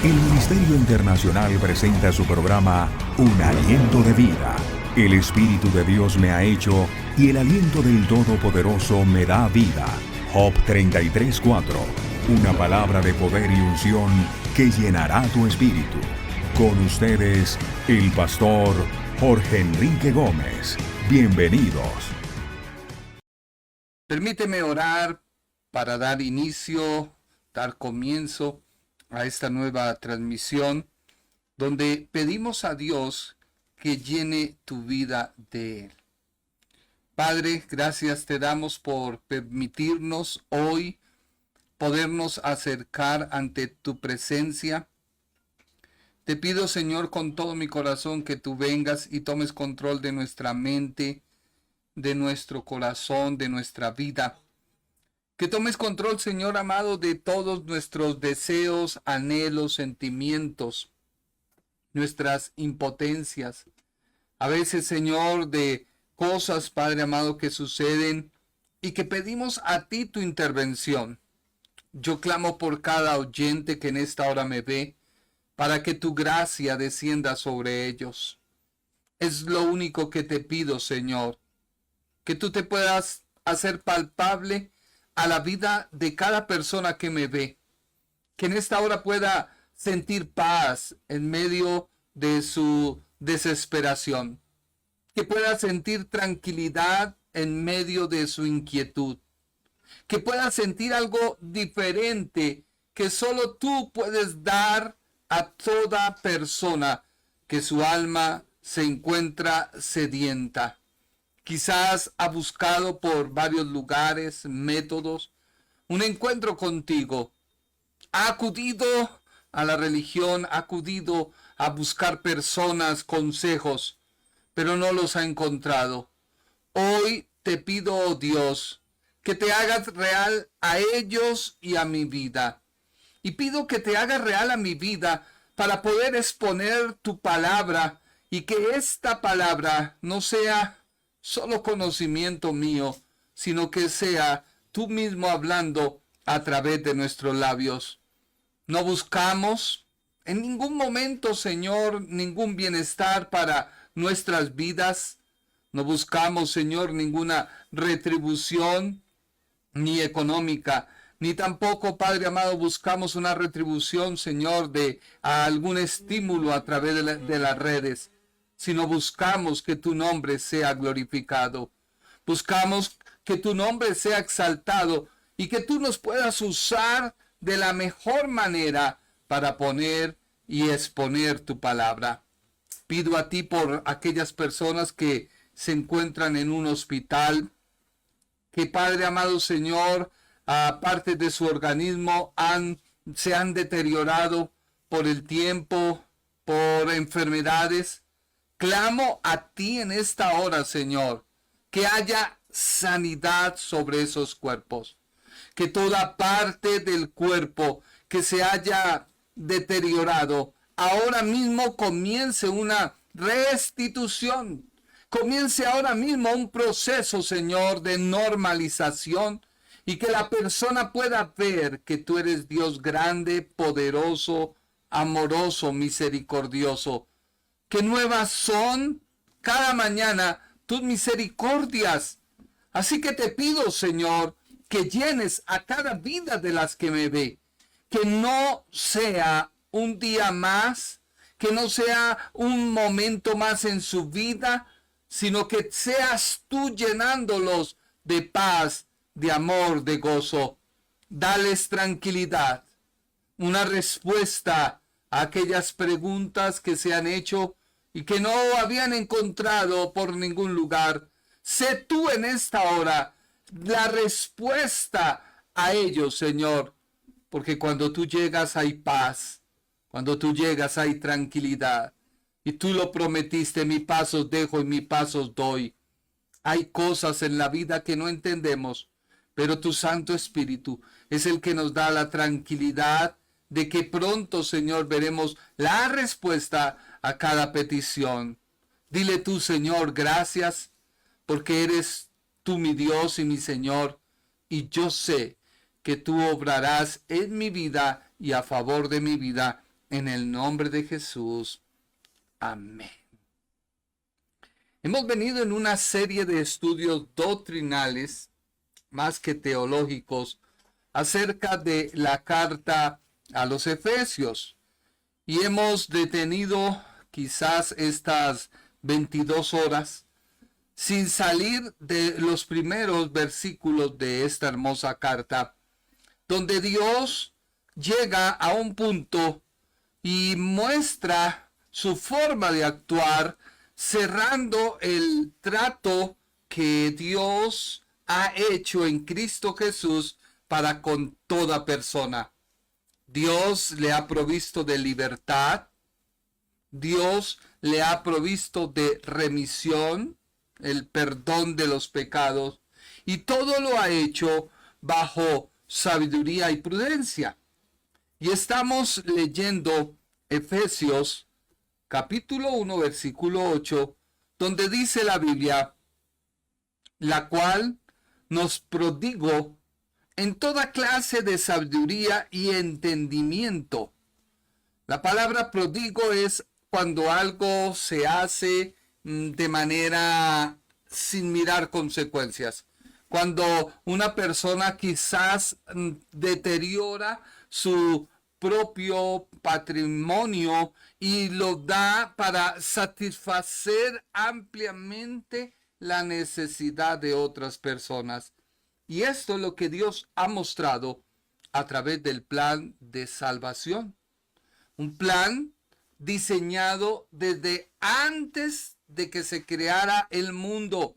El Ministerio Internacional presenta su programa Un Aliento de Vida. El Espíritu de Dios me ha hecho y el aliento del Todopoderoso me da vida. Job 33:4. Una palabra de poder y unción que llenará tu espíritu. Con ustedes, el pastor Jorge Enrique Gómez. Bienvenidos. Permíteme orar para dar inicio, dar comienzo a esta nueva transmisión, donde pedimos a Dios que llene tu vida de Él. Padre, gracias te damos por permitirnos hoy podernos acercar ante tu presencia. Te pido, Señor, con todo mi corazón que tú vengas y tomes control de nuestra mente, de nuestro corazón, de nuestra vida. Que tomes control, Señor amado, de todos nuestros deseos, anhelos, sentimientos, nuestras impotencias. A veces, Señor, de cosas, Padre amado, que suceden y que pedimos a ti tu intervención. Yo clamo por cada oyente que en esta hora me ve, para que tu gracia descienda sobre ellos. Es lo único que te pido, Señor, que tú te puedas hacer palpable a la vida de cada persona que me ve, que en esta hora pueda sentir paz en medio de su desesperación, que pueda sentir tranquilidad en medio de su inquietud, que pueda sentir algo diferente que solo tú puedes dar a toda persona que su alma se encuentra sedienta. Quizás ha buscado por varios lugares, métodos, un encuentro contigo. Ha acudido a la religión, ha acudido a buscar personas, consejos, pero no los ha encontrado. Hoy te pido, oh Dios, que te hagas real a ellos y a mi vida. Y pido que te hagas real a mi vida para poder exponer tu palabra y que esta palabra no sea solo conocimiento mío, sino que sea tú mismo hablando a través de nuestros labios. No buscamos en ningún momento, Señor, ningún bienestar para nuestras vidas. No buscamos, Señor, ninguna retribución, ni económica, ni tampoco, Padre amado, buscamos una retribución, Señor, de algún estímulo a través de las redes, sino buscamos que tu nombre sea glorificado. Buscamos que tu nombre sea exaltado y que tú nos puedas usar de la mejor manera para poner y exponer tu palabra. Pido a ti por aquellas personas que se encuentran en un hospital, que Padre amado Señor, aparte de su organismo, se han deteriorado por el tiempo, por enfermedades. Clamo a ti en esta hora, Señor, que haya sanidad sobre esos cuerpos, que toda parte del cuerpo que se haya deteriorado, ahora mismo comience una restitución. Comience ahora mismo un proceso, Señor, de normalización y que la persona pueda ver que tú eres Dios grande, poderoso, amoroso, misericordioso. Que nuevas son cada mañana tus misericordias. Así que te pido, Señor, que llenes a cada vida de las que me ve. Que no sea un día más, que no sea un momento más en su vida, sino que seas tú llenándolos de paz, de amor, de gozo. Dales tranquilidad, una respuesta a aquellas preguntas que se han hecho y que no habían encontrado por ningún lugar. Sé tú en esta hora la respuesta a ellos, Señor, porque cuando tú llegas hay paz, cuando tú llegas hay tranquilidad. Y tú lo prometiste, mi paso dejo y mi paso doy. Hay cosas en la vida que no entendemos, pero tu Santo Espíritu es el que nos da la tranquilidad de que pronto, Señor, veremos la respuesta a cada petición. Dile tú, Señor, gracias, porque eres tú mi Dios y mi Señor, y yo sé que tú obrarás en mi vida y a favor de mi vida En el nombre de Jesús. Amén. Hemos venido en una serie de estudios doctrinales, más que teológicos, acerca de la carta a los Efesios. Y hemos detenido quizás estas 22 horas sin salir de los primeros versículos de esta hermosa carta, donde Dios llega a un punto y muestra su forma de actuar, cerrando el trato que Dios ha hecho en Cristo Jesús para con toda persona. Dios le ha provisto de libertad, Dios le ha provisto de remisión, el perdón de los pecados, y todo lo ha hecho bajo sabiduría y prudencia. Y estamos leyendo Efesios capítulo 1 versículo 8, donde dice la Biblia, la cual nos prodigó en toda clase de sabiduría y entendimiento. La palabra prodigo es cuando algo se hace de manera sin mirar consecuencias. Cuando una persona quizás deteriora su propio patrimonio y lo da para satisfacer ampliamente la necesidad de otras personas. Y esto es lo que Dios ha mostrado a través del plan de salvación. Un plan diseñado desde antes de que se creara el mundo.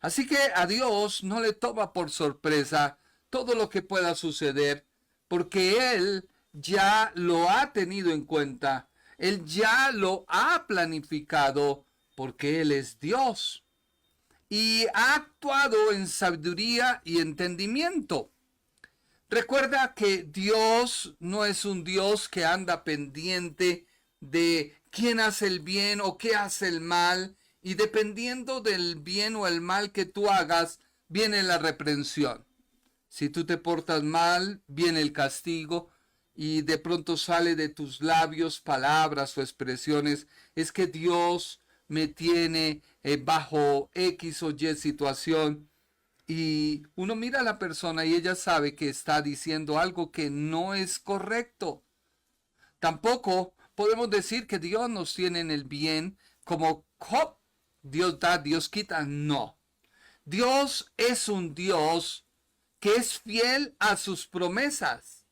Así que a Dios no le toma por sorpresa todo lo que pueda suceder, porque Él ya lo ha tenido en cuenta, Él ya lo ha planificado, porque Él es Dios y ha actuado en sabiduría y entendimiento. Recuerda que Dios no es un Dios que anda pendiente de quién hace el bien o qué hace el mal, y dependiendo del bien o el mal que tú hagas, viene la reprensión. Si tú te portas mal, viene el castigo, y de pronto sale de tus labios palabras o expresiones, es que Dios me tiene bajo X o Y situación. Y uno mira a la persona y ella sabe que está diciendo algo que no es correcto. Tampoco podemos decir que Dios nos tiene en el bien como Job. Dios da, Dios quita. No. Dios es un Dios que es fiel a sus promesas.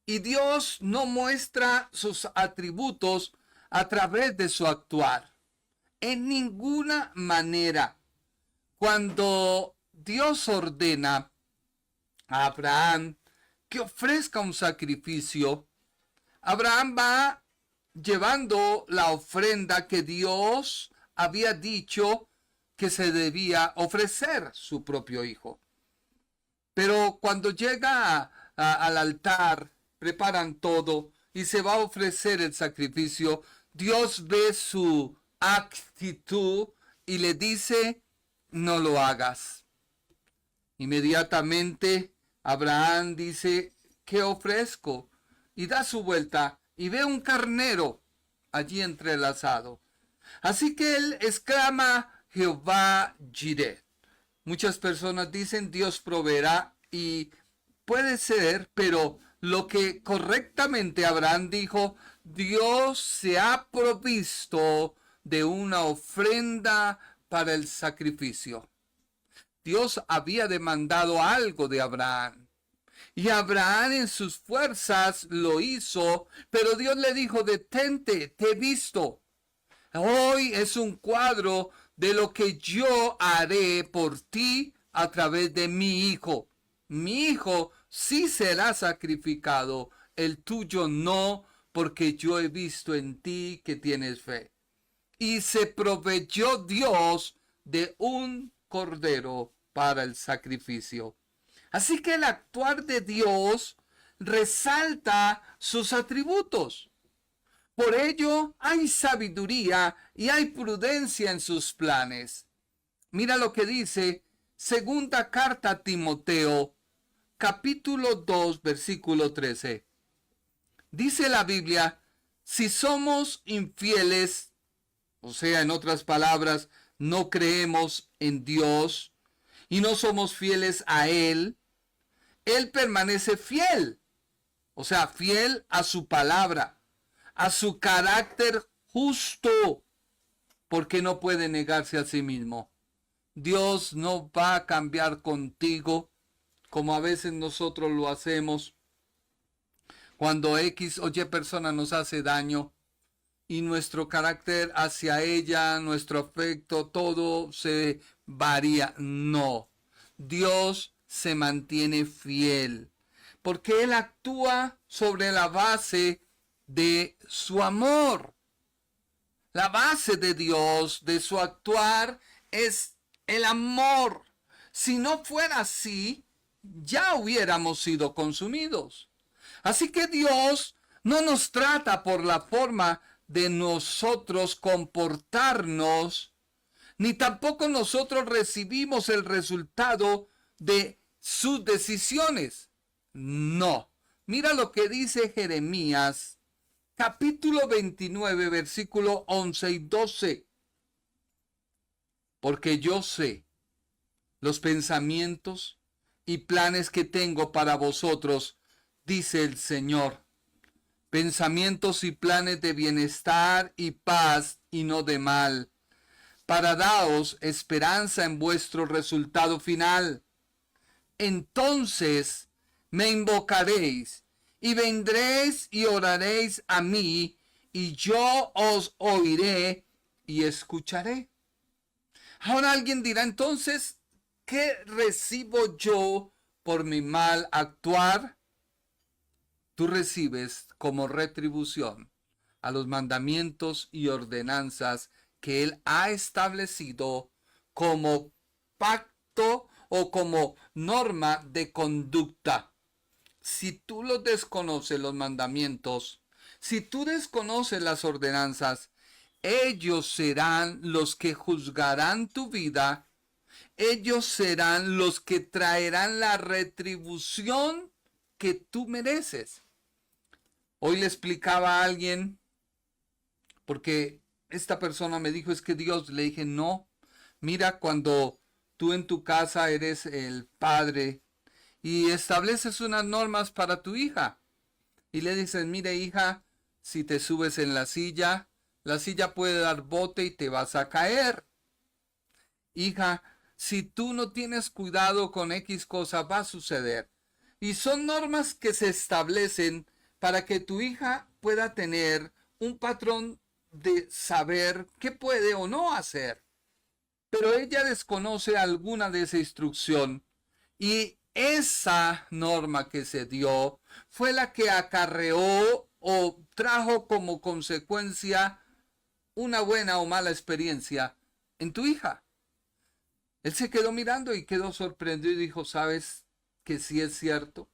Y Dios no muestra sus atributos a través de su actuar. En ninguna manera. Cuando Dios ordena a Abraham que ofrezca un sacrificio, Abraham va llevando la ofrenda que Dios había dicho que se debía ofrecer, su propio hijo. Pero cuando llega al altar, preparan todo y se va a ofrecer el sacrificio, Dios ve su actitud y le dice, no lo hagas. Inmediatamente Abraham dice, ¿qué ofrezco? Y da su vuelta y ve un carnero allí entrelazado. Así que él exclama, Jehová Jireh. Muchas personas dicen, Dios proveerá, y puede ser, pero lo que correctamente Abraham dijo, Dios se ha provisto de una ofrenda para el sacrificio. Dios había demandado algo de Abraham. Y Abraham en sus fuerzas lo hizo, pero Dios le dijo, detente, te he visto. Hoy es un cuadro de lo que yo haré por ti a través de mi hijo. Mi hijo sí será sacrificado, el tuyo no, porque yo he visto en ti que tienes fe. Y se proveyó Dios de un cordero para el sacrificio. Así que el actuar de Dios resalta sus atributos. Por ello hay sabiduría y hay prudencia en sus planes. Mira lo que dice segunda carta a Timoteo, capítulo 2, versículo 13. Dice la Biblia, Si somos infieles, o sea, en otras palabras, no creemos en Dios y no somos fieles a Él, Él permanece fiel, o sea, fiel a su palabra, a su carácter justo, porque no puede negarse a sí mismo. Dios no va a cambiar contigo como a veces nosotros lo hacemos cuando X o Y persona nos hace daño y nuestro carácter hacia ella, nuestro afecto, todo se varía. No, Dios se mantiene fiel porque Él actúa sobre la base de su amor. La base de Dios, de su actuar, es el amor. Si no fuera así, ya hubiéramos sido consumidos. Así que Dios no nos trata por la forma de nosotros comportarnos, ni tampoco nosotros recibimos el resultado de sus decisiones. No. Mira lo que dice Jeremías, capítulo 29, versículo 11 y 12. Porque yo sé los pensamientos y planes que tengo para vosotros, dice el Señor. Pensamientos y planes de bienestar y paz y no de mal, para daros esperanza en vuestro resultado final. Entonces me invocaréis y vendréis y oraréis a mí, y yo os oiré y escucharé. Ahora alguien dirá, entonces, ¿qué recibo yo por mi mal actuar? Tú recibes como retribución a los mandamientos y ordenanzas que Él ha establecido como pacto o como norma de conducta. Si tú los desconoces, los mandamientos, si tú desconoces las ordenanzas, ellos serán los que juzgarán tu vida, ellos serán los que traerán la retribución que tú mereces. Hoy le explicaba a alguien, porque esta persona me dijo, es que Dios, le dije, no, mira, cuando tú en tu casa eres el padre y estableces unas normas para tu hija y le dices, mire hija, si te subes en la silla puede dar bote y te vas a caer. Hija, si tú no tienes cuidado con X cosa, va a suceder. Y son normas que se establecen para que tu hija pueda tener un patrón de saber qué puede o no hacer. Pero ella desconoce alguna de esa instrucción y esa norma que se dio fue la que acarreó o trajo como consecuencia una buena o mala experiencia en tu hija. Él se quedó mirando y quedó sorprendido y dijo, ¿sabes que sí es cierto?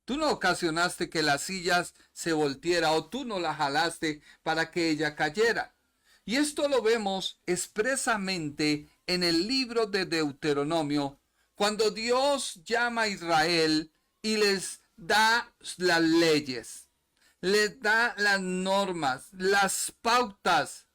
Tú no ocasionaste que las sillas se volteara o tú no la jalaste para que ella cayera. Y esto lo vemos expresamente en el libro de Deuteronomio, cuando Dios llama a Israel y les da las leyes, les da las normas, las pautas,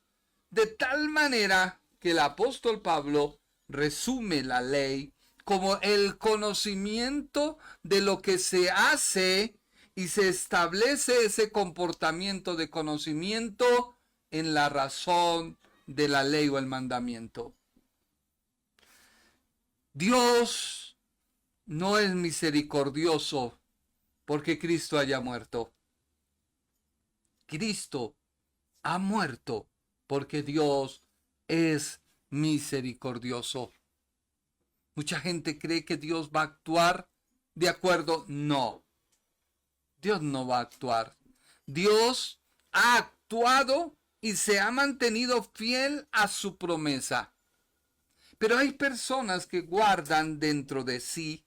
de tal manera que el apóstol Pablo resume la ley como el conocimiento de lo que se hace y se establece ese comportamiento de conocimiento en la razón de la ley o el mandamiento. Dios no es misericordioso porque Cristo haya muerto. Cristo ha muerto porque Dios es misericordioso. Mucha gente cree que Dios va a actuar de acuerdo. No, Dios no va a actuar. Dios ha actuado y se ha mantenido fiel a su promesa. Pero hay personas que guardan dentro de sí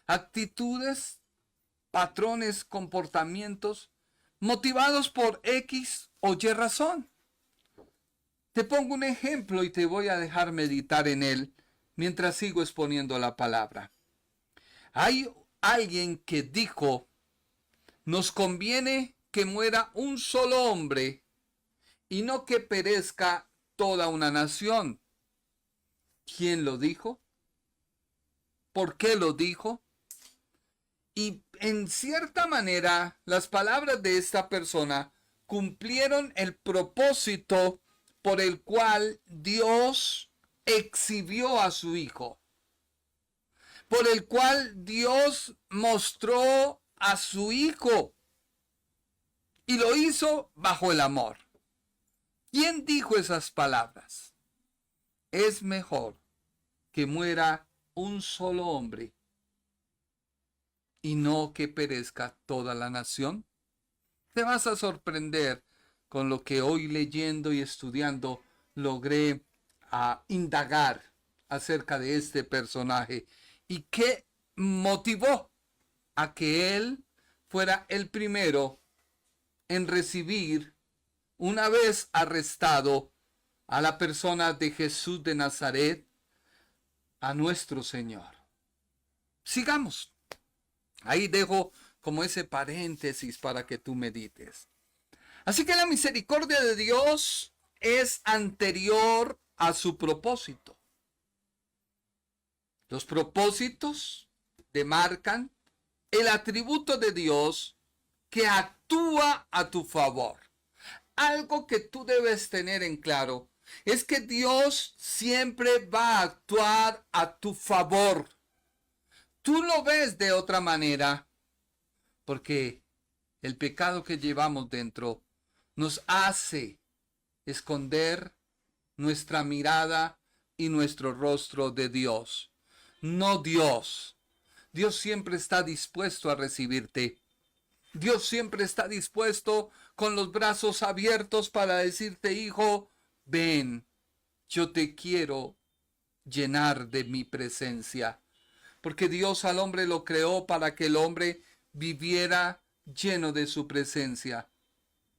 actitudes, patrones, comportamientos motivados por X o Y razón. Te pongo un ejemplo y te voy a dejar meditar en él mientras sigo exponiendo la palabra. Hay alguien que dijo, nos conviene que muera un solo hombre y no que perezca toda una nación. ¿Quién lo dijo? ¿Por qué lo dijo? Y en cierta manera, las palabras de esta persona cumplieron el propósito por el cual Dios exhibió a su Hijo, por el cual Dios mostró a su Hijo, y lo hizo bajo el amor. ¿Quién dijo esas palabras? Es mejor que muera un solo hombre y no que perezca toda la nación. Te vas a sorprender con lo que hoy leyendo y estudiando logré indagar acerca de este personaje y qué motivó a que él fuera el primero en recibir, una vez arrestado, a la persona de Jesús de Nazaret, a nuestro Señor. Sigamos. Ahí dejo como ese paréntesis para que tú medites. Así que la misericordia de Dios es anterior a su propósito. Los propósitos demarcan el atributo de Dios que actúa a tu favor. Algo que tú debes tener en claro es que Dios siempre va a actuar a tu favor. Tú lo ves de otra manera porque el pecado que llevamos dentro nos hace esconder nuestra mirada y nuestro rostro de Dios. No Dios. Dios siempre está dispuesto a recibirte. Dios siempre está dispuesto con los brazos abiertos para decirte, hijo, ven, yo te quiero llenar de mi presencia. Porque Dios al hombre lo creó para que el hombre viviera lleno de su presencia.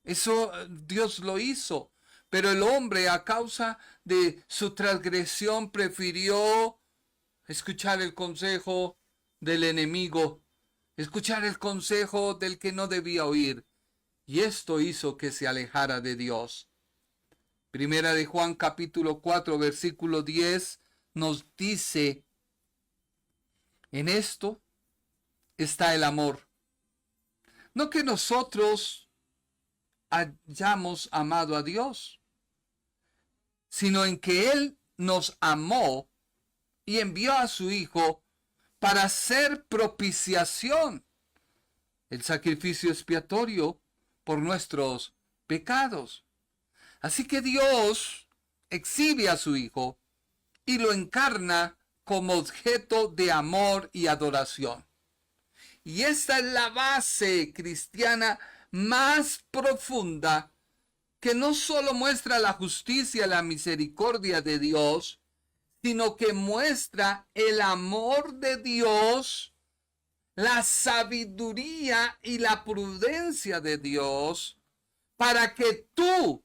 Eso Dios lo hizo. Pero el hombre, a causa de su transgresión, prefirió escuchar el consejo del enemigo, escuchar el consejo del que no debía oír. Y esto hizo que se alejara de Dios. Primera de Juan capítulo 4 versículo 10 nos dice, en esto está el amor. No que nosotros hayamos amado a Dios, sino en que Él nos amó y envió a su Hijo para hacer propiciación, el sacrificio expiatorio por nuestros pecados. Así que Dios exhibe a su Hijo y lo encarna como objeto de amor y adoración. Y esta es la base cristiana más profunda, que no solo muestra la justicia y la misericordia de Dios, sino que muestra el amor de Dios, la sabiduría y la prudencia de Dios, para que tú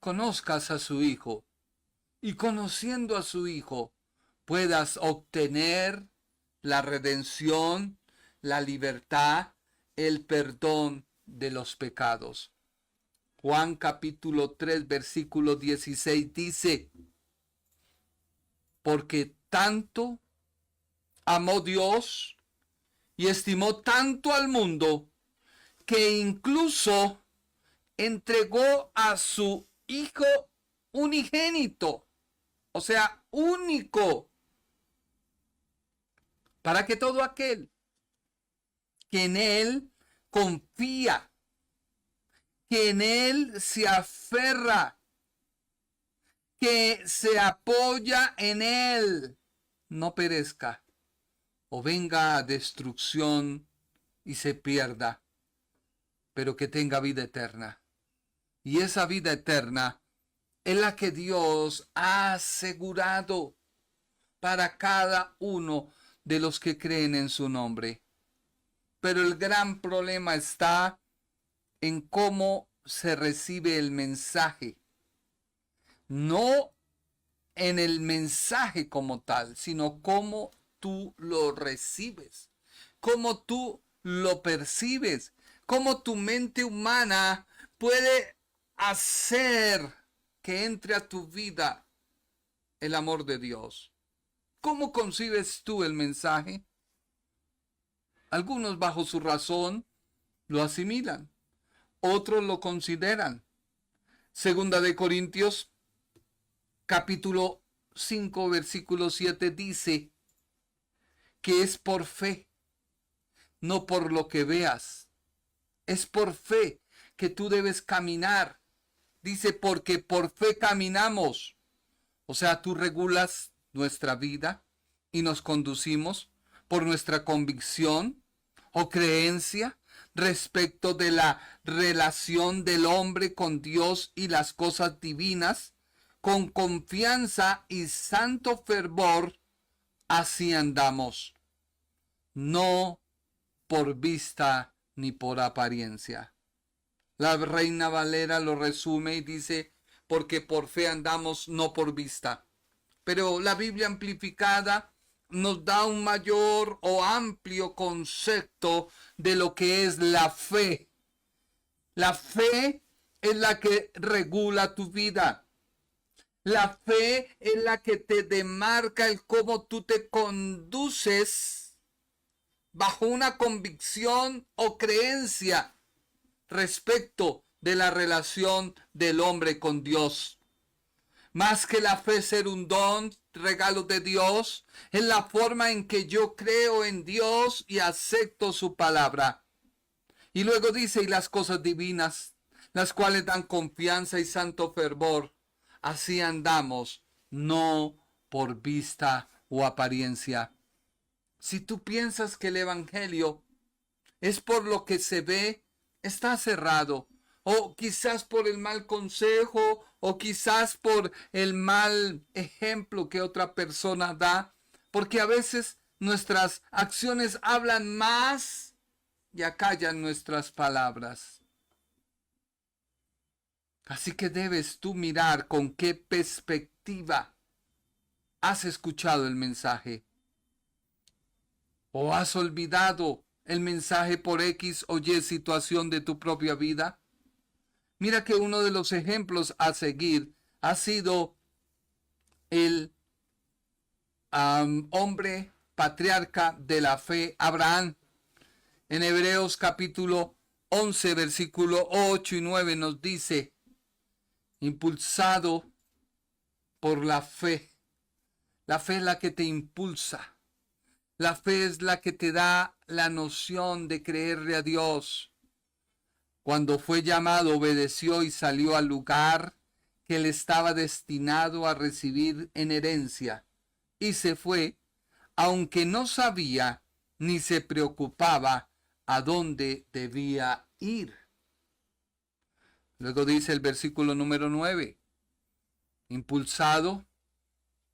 conozcas a su Hijo y conociendo a su Hijo puedas obtener la redención, la libertad, el perdón de los pecados. Juan capítulo 3 versículo 16 dice, porque tanto amó Dios y estimó tanto al mundo que incluso entregó a su Hijo unigénito, o sea, único, para que todo aquel que en Él confía, que en Él se aferra, que se apoya en Él, no perezca o venga a destrucción y se pierda, pero que tenga vida eterna. Y esa vida eterna es la que Dios ha asegurado para cada uno de los que creen en su nombre. Pero el gran problema está en cómo se recibe el mensaje. No en el mensaje como tal, sino cómo tú lo recibes, cómo tú lo percibes, cómo tu mente humana puede hacer que entre a tu vida el amor de Dios. ¿Cómo concibes tú el mensaje? Algunos bajo su razón lo asimilan, otros lo consideran. Segunda de Corintios, capítulo 5, versículo 7 dice que es por fe, no por lo que veas. Es por fe que tú debes caminar. Dice, porque por fe caminamos. O sea, tú regulas nuestra vida y nos conducimos por nuestra convicción o creencia respecto de la relación del hombre con Dios y las cosas divinas, con confianza y santo fervor, así andamos, no por vista ni por apariencia. La Reina Valera lo resume y dice, porque por fe andamos, no por vista. Pero la Biblia amplificada nos da un mayor o amplio concepto de lo que es la fe. La fe es la que regula tu vida. La fe es la que te demarca el cómo tú te conduces bajo una convicción o creencia respecto de la relación del hombre con Dios. Más que la fe ser un don, regalo de Dios, es la forma en que yo creo en Dios y acepto su palabra. Y luego dice, y las cosas divinas, las cuales dan confianza y santo fervor, así andamos, no por vista o apariencia. Si tú piensas que el evangelio es por lo que se ve, está cerrado. O quizás por el mal consejo, o quizás por el mal ejemplo que otra persona da. Porque a veces nuestras acciones hablan más y acallan nuestras palabras. Así que debes tú mirar con qué perspectiva has escuchado el mensaje. ¿O has olvidado el mensaje por X o Y situación de tu propia vida? Mira que uno de los ejemplos a seguir ha sido el hombre patriarca de la fe, Abraham. En Hebreos capítulo 11, versículo 8 y 9 nos dice, impulsado por la fe es la que te impulsa. La fe es la que te da la noción de creerle a Dios. Cuando fue llamado, obedeció y salió al lugar que él estaba destinado a recibir en herencia. Y se fue, aunque no sabía ni se preocupaba a dónde debía ir. Luego dice el versículo número 9. Impulsado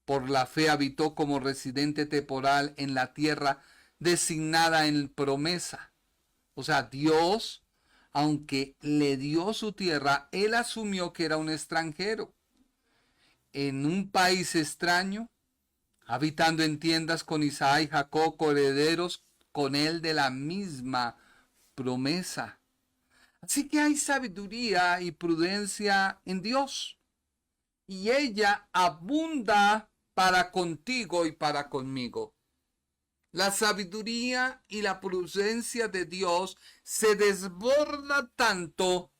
por la fe habitó como residente temporal en la tierra designada en promesa. O sea, Dios, aunque le dio su tierra, él asumió que era un extranjero. En un país extraño, habitando en tiendas con Isaac y Jacob, coherederos con él de la misma promesa. Así que hay sabiduría y prudencia en Dios. Y ella abunda para contigo y para conmigo. La sabiduría y la prudencia de Dios se desborda tanto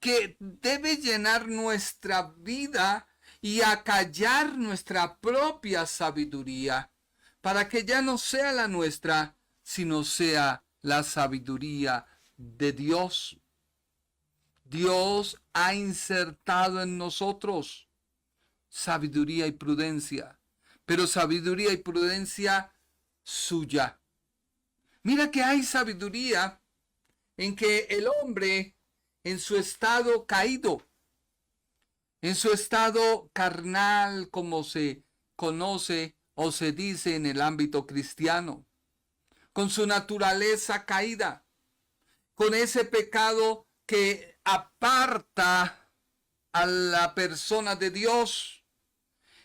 que debe llenar nuestra vida y acallar nuestra propia sabiduría, para que ya no sea la nuestra, sino sea la sabiduría de Dios. Dios ha insertado en nosotros sabiduría y prudencia, pero sabiduría y prudencia suya. Mira que hay sabiduría en que el hombre, en su estado caído, en su estado carnal, como se conoce o se dice en el ámbito cristiano, con su naturaleza caída, con ese pecado que aparta a la persona de Dios,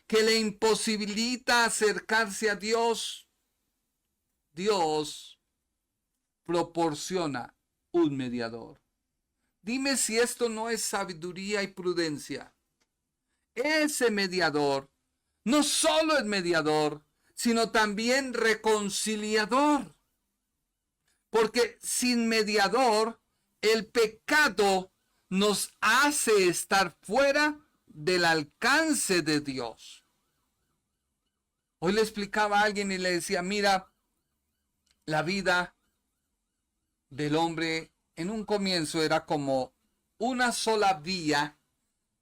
que le imposibilita acercarse a Dios. Dios proporciona un mediador. Dime si esto no es sabiduría y prudencia. Ese mediador no solo es mediador, sino también reconciliador. Porque sin mediador, el pecado nos hace estar fuera del alcance de Dios. Hoy le explicaba a alguien y le decía, mira, la vida del hombre en un comienzo era como una sola vía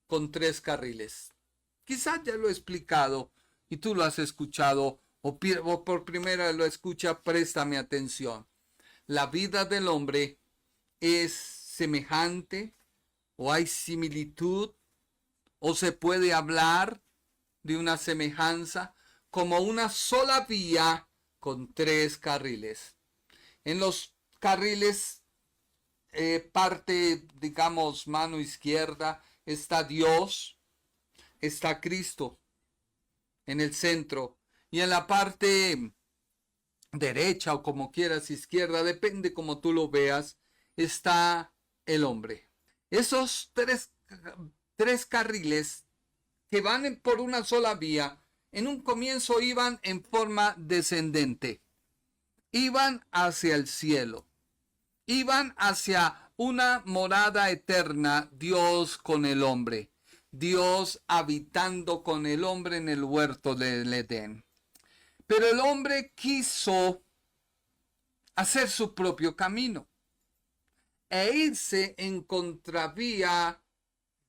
con 3 carriles. Quizás ya lo he explicado y tú lo has escuchado o por primera vez lo escucha, préstame atención. La vida del hombre es semejante o hay similitud o se puede hablar de una semejanza como una sola vía con 3 carriles. En los carriles parte, digamos, mano izquierda está Dios, está Cristo en el centro, y en la parte derecha o como quieras, izquierda, depende como tú lo veas, está el hombre. Esos tres carriles que van por una sola vía, en un comienzo iban en forma descendente, iban hacia el cielo, iban hacia una morada eterna, Dios con el hombre, Dios habitando con el hombre en el huerto del Edén. Pero el hombre quiso hacer su propio camino e irse en contravía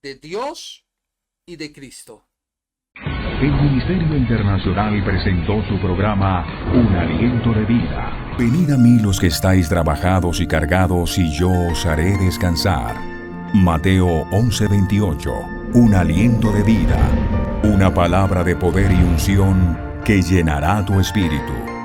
de Dios y de Cristo. El Ministerio Internacional presentó su programa Un Aliento de Vida. Venid a mí los que estáis trabajados y cargados, y yo os haré descansar. Mateo 11:28. Un aliento de vida. Una palabra de poder y unción que llenará tu espíritu.